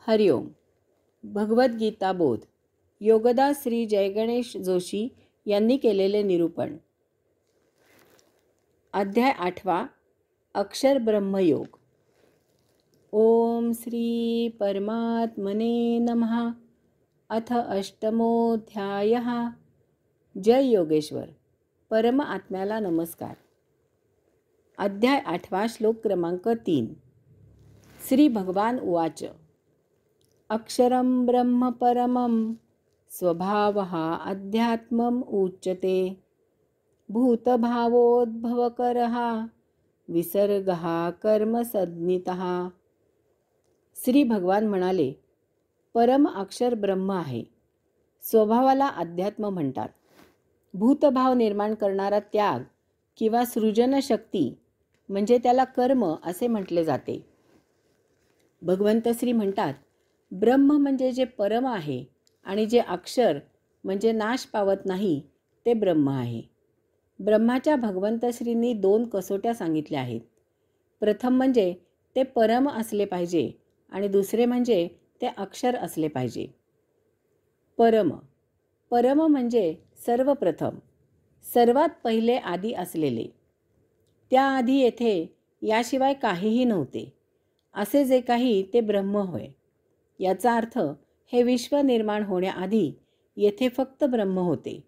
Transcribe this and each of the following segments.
हरिओम. भगवद्गीता बोध. योगदास श्री जयगणेश जोशी यांनी केलेले निरूपण. अध्याय 8. अक्षर ब्रह्मयोग. ओम श्री परमात्मने नमः. अथ अष्टमोऽध्यायः. जय योगेश्वर. परम आत्म्याला नमस्कार. अध्याय 8. श्लोक क्रमांक 3. श्री भगवान उवाच. अक्षरं ब्रह्म परमं स्वभावः अध्यात्मम् उच्यते. भूतभावोद्भवकरः विसर्गः कर्मसंज्ञितः. श्री भगवान म्हणाले, परम अक्षर ब्रह्म आहे. स्वभावाला अध्यात्म म्हणतात. भूतभाव निर्माण करणारा त्याग किंवा सृजन शक्ती म्हणजे त्याला कर्म असे म्हटले जाते. भगवंत श्री म्हणतात, ब्रह्म म्हणजे जे परम आहे आणि जे अक्षर म्हणजे नाश पावत नाही ते ब्रह्म आहे. ब्रह्माच्या भगवंत श्रींनी 2 कसोट्या सांगितल्या आहेत. प्रथम म्हणजे ते परम असले पाहिजे आणि दुसरे म्हणजे ते अक्षर असले पाहिजे. परम म्हणजे सर्वप्रथम, सर्वात पहिले आधी असलेले. त्याआधी येथे याशिवाय काहीही नव्हते. असे जे काही ते ब्रह्म होय. याचा अर्थ हे विश्व निर्माण होण्याआधी येथे फक्त ब्रह्म होते,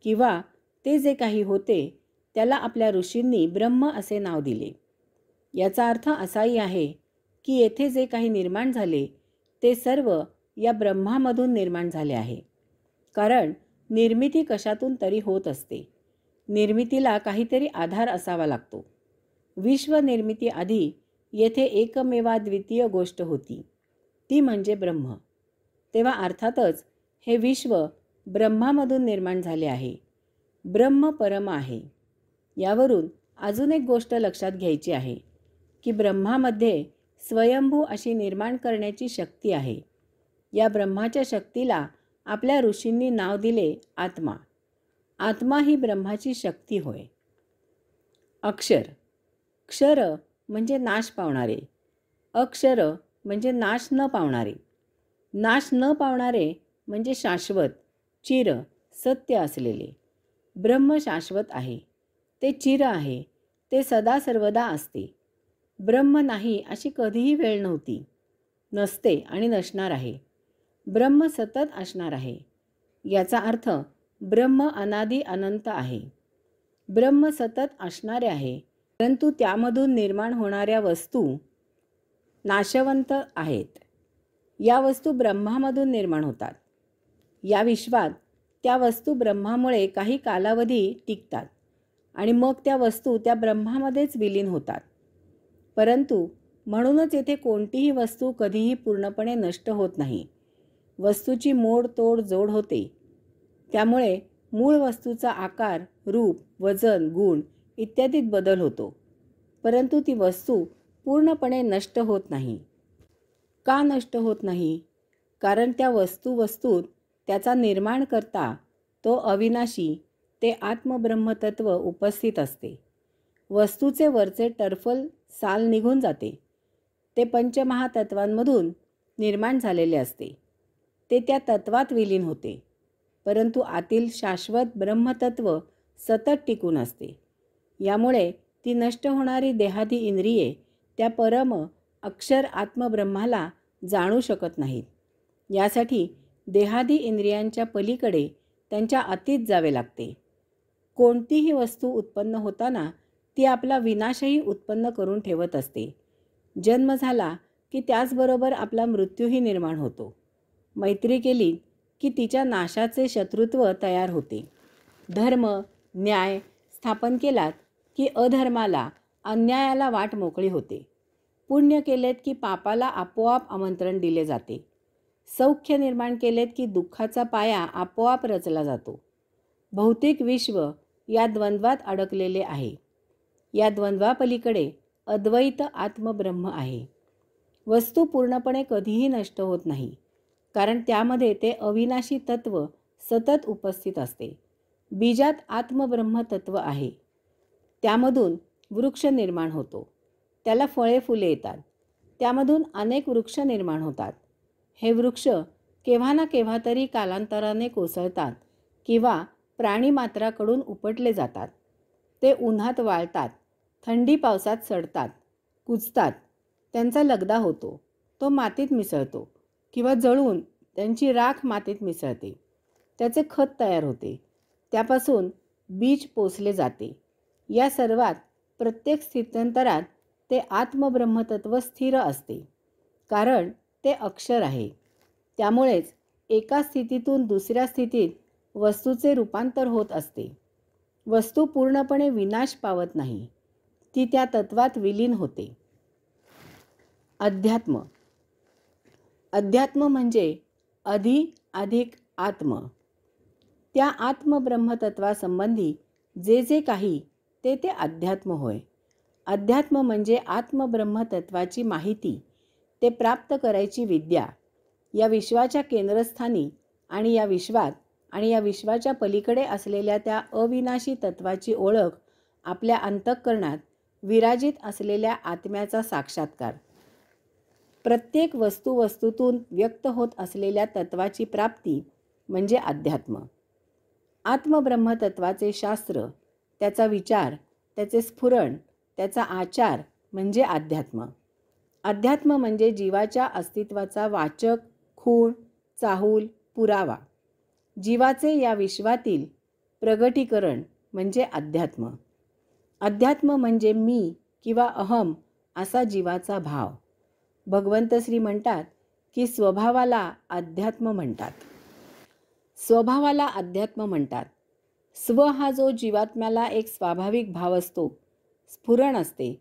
किंवा ते जे काही होते त्याला आपल्या ऋषींनी ब्रह्म असे नाव दिले. याचा अर्थ असाही आहे की येथे जे काही निर्माण झाले ते सर्व या ब्रह्मामधून निर्माण झाले आहे. कारण निर्मिती कशातून तरी होत असते. निर्मितीला काहीतरी आधार असावा लागतो. विश्व निर्मितीआधी येथे एकमेवाद्वितीय गोष्ट होती, ती म्हणजे ब्रह्म. तेव्हा अर्थातच हे विश्व ब्रह्मामधून निर्माण झाले आहे. ब्रह्म परम आहे. यावरून अजून एक गोष्ट लक्षात घ्यायची आहे की ब्रह्मामध्ये स्वयंभू अशी निर्माण करण्याची शक्ती आहे. या ब्रह्माच्या शक्तीला आपल्या ऋषींनी नाव दिले आत्मा. आत्मा ही ब्रह्माची शक्ती होय. अक्षर. क्षर म्हणजे नाश पावणारे. अक्षर म्हणजे नाश न पावणारे. नाश न पावणारे म्हणजे शाश्वत, चिर, सत्य असलेले. ब्रह्म शाश्वत आहे, ते चिर आहे, ते सदा सर्वदा असते. ब्रह्म नाही अशी कधीही वेळ नव्हती, नसते आणि नसणार आहे. ब्रह्म सतत असणार आहे. याचा अर्थ ब्रह्म अनादी अनंत आहे. ब्रह्म सतत असणारे आहे, परंतु त्यामधून निर्माण होणाऱ्या वस्तू नाशवंत आहेत. या वस्तू ब्रह्मामधून निर्माण होतात. या विश्वात त्या वस्तू ब्रह्मामुळे काही कालावधी टिकतात आणि मग त्या वस्तू त्या ब्रह्मामध्येच विलीन होतात. परंतु म्हणूनच येथे कोणतीही वस्तू कधीही पूर्णपणे नष्ट होत नाही. वस्तूची मोड तोड जोड होते. त्यामुळे मूळ वस्तूचा आकार, रूप, वजन, गुण इत्यादीत बदल होतो. परंतु ती वस्तू पूर्णपणे नष्ट होत नाही. का नष्ट होत नाही? कारण त्या वस्तूत त्याचा निर्माण करता तो अविनाशी, ते आत्मब्रह्मतत्व उपस्थित असते. वस्तूचे वरचे टर्फल साल निघून जाते. ते पंचमहातत्वांमधून निर्माण झालेले असते. ते त्या तत्वात विलीन होते. परंतु आतील शाश्वत ब्रह्मतत्व सतत टिकून असते. यामुळे ती नष्ट होणारी देहादी इंद्रिये त्या परम अक्षर आत्मब्रह्माला जाणू शकत नाहीत. यासाठी देहादी इंद्रियांच्या पलीकडे त्यांच्या अतीत जावे लागते. कोणतीही वस्तू उत्पन्न होताना ती आपला विनाशही उत्पन्न करून ठेवत असते. जन्म झाला की त्याचबरोबर आपला मृत्यूही निर्माण होतो. मैत्री केली की तिच्या नाशाचे शत्रुत्व तयार होते. धर्म, न्याय स्थापन केलात की अधर्माला, अन्यायाला वाट मोकळी होते. पुण्य केलेत की पापाला आपोआप आमंत्रण दिले जाते. सौख्य निर्माण केलेत की दुःखाचा पाया आपोआप रचला जातो. भौतिक विश्व या द्वंद्वात अडकलेले आहे. या द्वंद्वापलीकडे अद्वैत आत्मब्रह्म आहे. वस्तू पूर्णपणे कधीही नष्ट होत नाही, कारण त्यामध्ये ते अविनाशी तत्व सतत उपस्थित असते. बीजात आत्मब्रह्म तत्व आहे. त्यामधून वृक्ष निर्माण होतो. त्याला फळे फुले येतात. त्यामधून अनेक वृक्ष निर्माण होतात. हे वृक्ष केव्हा ना केव्हा तरी कालांतराने कोसळतात किंवा प्राणीमात्राकडून उपटले जातात. ते उन्हात वाळतात, थंडी पावसात सडतात, कुजतात, त्यांचा लगदा होतो, तो मातीत मिसळतो किंवा जळून त्यांची राख मातीत मिसळते, त्याचे खत तयार होते, त्यापासून बीज पोसले जाते. या सर्वात प्रत्येक स्थित्यंतरात ते आत्मब्रह्मतत्व स्थिर असते, कारण ते अक्षर आहे. त्यामुळेच एका स्थितीतून दुसऱ्या स्थितीत वस्तूचे रूपांतर होत असते. वस्तू पूर्णपणे विनाश पावत नाही, ती त्या तत्वात विलीन होते. अध्यात्म. अध्यात्म म्हणजे अधि अधिक आत्म. त्या आत्मब्रह्मतत्वासंबंधी जे जे काही ते अध्यात्म होय. अध्यात्म म्हणजे आत्मब्रह्मतत्वाची माहिती, ते प्राप्त करायची विद्या. या विश्वाच्या केंद्रस्थानी आणि या विश्वात आणि या विश्वाच्या पलीकडे असलेल्या त्या अविनाशी तत्वाची ओळख, आपल्या अंतःकरणात विराजित असलेल्या आत्म्याचा साक्षात्कार. प्रत्येक वस्तूतून व्यक्त होत असलेल्या तत्वाची प्राप्ती म्हणजे अध्यात्म. आत्मब्रह्मतत्वाचे शास्त्र, त्याचा विचार, त्याचे स्फुरण, त्याचा आचार म्हणजे अध्यात्म. अध्यात्म म्हणजे जीवाच्या अस्तित्वाचा वाचक, खूण, चाहूल, पुरावा. जीवाचे या विश्वातील प्रगटीकरण म्हणजे अध्यात्म. अध्यात्म म्हणजे मी किंवा अहम असा जीवाचा भाव. भगवंत श्री म्हणतात की स्वभावाला अध्यात्म म्हणतात. स्वभावाला अध्यात्म म्हणतात. स्व हा जो जीवात्म्याला एक स्वाभाविक भाव असतो, स्फुरण असते,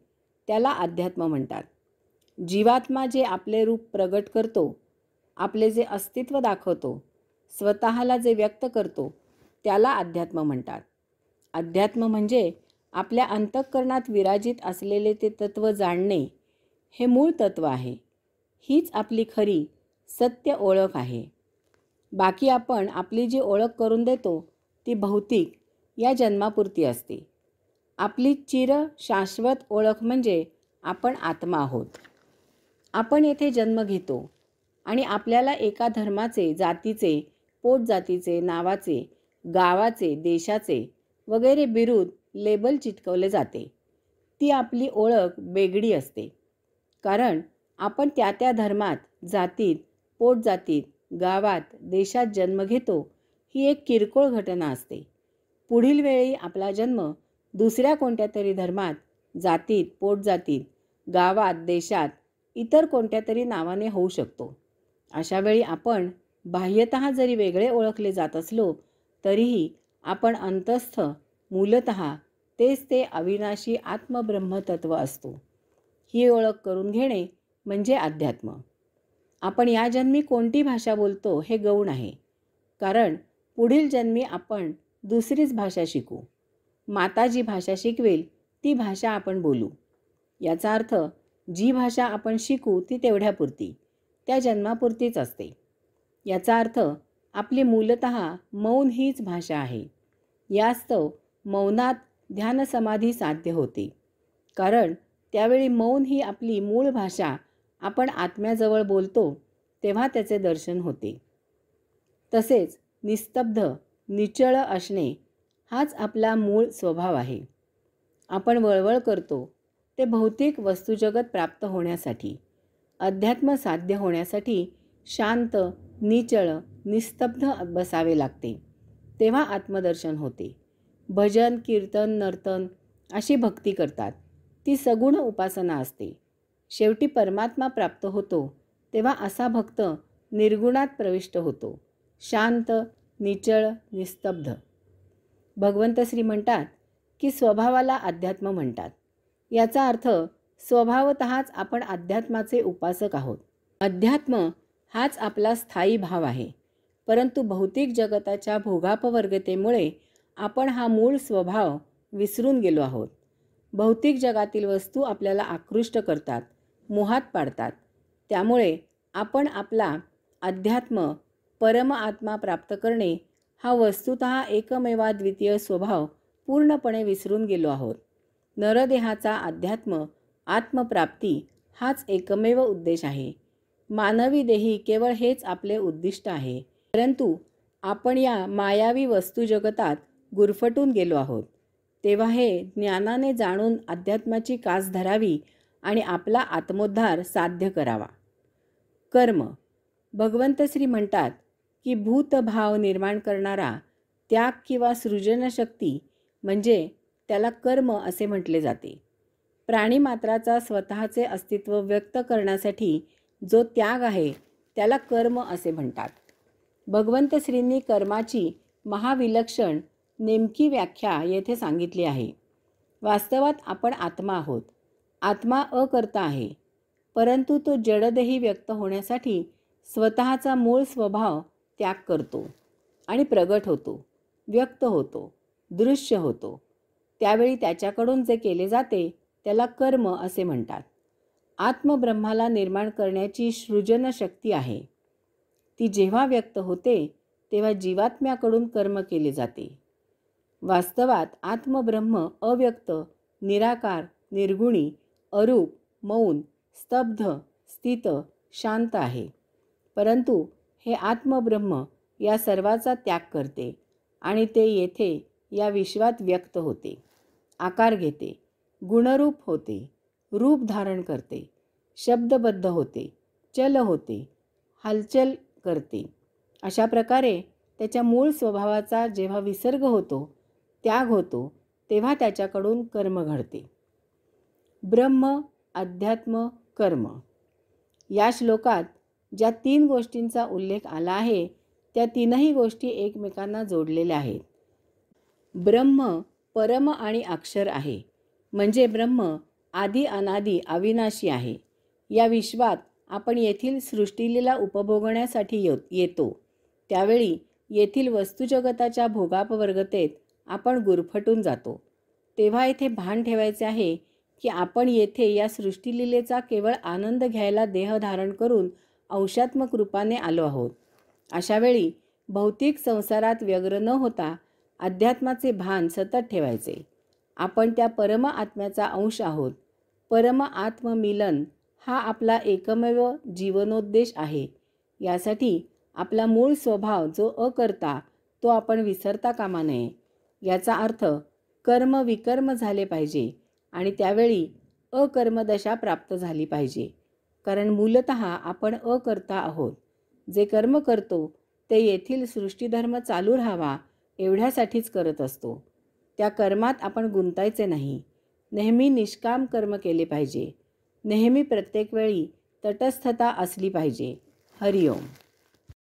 त्याला अध्यात्म म्हणतात. जीवात्मा जे आपले रूप प्रगट करतो, आपले जे अस्तित्व दाखवतो, स्वतःला जे व्यक्त करतो, त्याला अध्यात्म म्हणतात. अध्यात्म म्हणजे आपल्या अंतःकरणात विराजित असलेले ते तत्व जाणणे, हे मूळ तत्व आहे. हीच आपली खरी सत्य ओळख आहे. बाकी आपण आपली जी ओळख करून देतो ती भौतिक या जन्मापुरती असते. आपली चिर शाश्वत ओळख म्हणजे आपण आत्मा आहोत. आपण येथे जन्म घेतो आणि आपल्याला एका धर्माचे, जातीचे, पोटजातीचे, नावाचे, गावाचे, देशाचे वगैरे बिरुद, लेबल चिटकवले जाते. ती आपली ओळख बेगडी असते, कारण आपण त्या त्या धर्मात, जातीत, पोटजातीत, गावात, देशात जन्म घेतो, ही एक किरकोळ घटना असते. पुढील वेळी आपला जन्म दुसऱ्या कोणत्या तरी धर्मात, जातीत, पोटजातीत, गावात, देशात, इतर कोणत्या तरी नावाने होऊ शकतो. अशा वेळी आपण बाह्यतः जरी वेगळे ओळखले जात असलो, तरीही आपण अंतस्थ मूलतः तेच ते अविनाशी आत्मब्रह्मतत्व असतो. ही ओळख करून घेणे म्हणजे अध्यात्म. आपण या जन्मी कोणती भाषा बोलतो हे गौण आहे, कारण पुढील जन्मी आपण दुसरीच भाषा शिकू. माता जी भाषा शिकवेल ती भाषा आपण बोलू. याचा अर्थ जी भाषा आपण शिकू ती तेवढ्यापुरती, त्या जन्मापुरतीच असते. याचा अर्थ आपली मूलतः मौन हीच भाषा आहे. यास्तव मौनात ध्यानसमाधी साध्य होते, कारण त्यावेळी मौन ही आपली मूळ भाषा आपण आत्म्याजवळ बोलतो तेव्हा त्याचे दर्शन होते. तसेच निस्तब्ध, निश्चळ असणे हाच आपला मूळ स्वभाव आहे. आपण वळवळ करतो ते भौतिक वस्तुजगत प्राप्त होण्यासाठी. अध्यात्म साध्य होण्यासाठी शांत, निश्चळ, निस्तब्ध बसावे लागते, तेव्हा आत्मदर्शन होते. भजन, कीर्तन, नर्तन अशी भक्ती करतात, ती सगुण उपासना असते. शेवटी परमात्मा प्राप्त होतो तेव्हा असा भक्त निर्गुणात प्रविष्ट होतो, शांत, निश्चळ, निस्तब्ध. भगवंत श्री म्हणतात की स्वभावाला अध्यात्म म्हणतात. याचा अर्थ स्वभावतःच आपण अध्यात्माचे उपासक आहोत. अध्यात्म हाच आपला स्थायी भाव आहे, परंतु भौतिक जगताच्या भोगापवर्गतेमुळे आपण हा मूळ स्वभाव विसरून गेलो आहोत. भौतिक जगातील वस्तू आपल्याला आकृष्ट करतात, मोहात पाडतात. त्यामुळे आपण आपला अध्यात्म, परम आत्मा प्राप्त करणे हा वस्तुतः एकमेवाद्वितीय स्वभाव पूर्णपणे विसरून गेलो आहोत. नरदेहाचा अध्यात्म, आत्मप्राप्ती हाच एकमेव उद्देश आहे. मानवी देही केवळ हेच आपले उद्दिष्ट आहे. परंतु आपण या मायावी वस्तू जगतात गुरफटून गेलो आहोत. तेव्हा हे ज्ञानाने जाणून अध्यात्माची कास धरावी आणि आपला आत्मोद्धार साध्य करावा. कर्म. भगवंत श्री म्हणतात की भूतभाव निर्माण करणारा त्याग किंवा सृजनशक्ती म्हणजे त्याला कर्म असे म्हटले जाते. प्राणीमात्राचा स्वतःचे अस्तित्व व्यक्त करण्यासाठी जो त्याग आहे त्याला कर्म असे म्हणतात. भगवंत श्रींनी कर्माची महाविलक्षण नेमकी व्याख्या येथे सांगितली आहे. वास्तवात आपण आत्मा आहोत. आत्मा अकर्ता आहे, परंतु तो जडदेही व्यक्त होण्यासाठी स्वतःचा मूळ स्वभाव त्याग करतो आणि प्रगट होतो, व्यक्त होतो, दृश्य होतो. त्यावेळी त्याच्याकडून जे केले जाते त्याला कर्म असे म्हणतात. आत्मब्रह्माला निर्माण करण्याची सृजन शक्ती आहे. ती जेव्हा व्यक्त होते तेव्हा जीवात्म्याकडून कर्म केले जाते. वास्तवात आत्मब्रह्म अव्यक्त, निराकार, निर्गुणी, अरूप, मौन, स्तब्ध, स्थित, शांत आहे. परंतु हे आत्मब्रह्म या सर्वाचा त्याग करते आणि ते येथे या विश्वात व्यक्त होते, आकार घेते, गुणरूप होते, रूप धारण करते, शब्दबद्ध होते, चल होते, हालचाल करते. अशा प्रकारे त्याच्या मूळ स्वभावाचा जेव्हा विसर्ग होतो, त्याग होतो, तेव्हा त्याच्याकडून कर्म घडते. ब्रह्म, अध्यात्म, कर्म या श्लोकात ज्या 3 गोष्टींचा उल्लेख आला आहे त्या 3ही गोष्टी एकमेकांना जोडलेल्या आहेत. ब्रह्म परम आणि अक्षर आहे, म्हणजे ब्रह्म आदी अनादी अविनाशी आहे. या विश्वात आपण येथील सृष्टीलीला उपभोगण्यासाठी येतो. त्यावेळी येथील वस्तुजगताच्या भोगापवर्गतेत आपण गुरफटून जातो. तेव्हा येथे भान ठेवायचे आहे की आपण येथे या सृष्टीलीलेचा केवळ आनंद घ्यायला देह धारण करून अंशात्मक रूपाने आलो आहोत. अशावेळी भौतिक संसारात व्यग्र न होता अध्यात्माचे भान सतत ठेवायचे. आपण त्या परम आत्म्याचा अंश आहोत. परम आत्ममिलन हा आपला एकमेव जीवनोद्देश आहे. यासाठी आपला मूळ स्वभाव जो अकर्ता तो आपण विसरता कामा नये. याचा अर्थ कर्म विकर्म झाले पाहिजे आणि त्यावेळी अकर्मदशा प्राप्त झाली पाहिजे. कारण मूलतः आपण अकर्ता आहोत. जे कर्म करतो ते येथील सृष्टीधर्म चालू राहावा एवढ्यासाठीच करत असतो. त्या कर्मात आपण गुंतायचे नाही. नेहमी निष्काम कर्म केले पाहिजे. नेहमी प्रत्येक वेळी तटस्थता असली पाहिजे. हरिओम.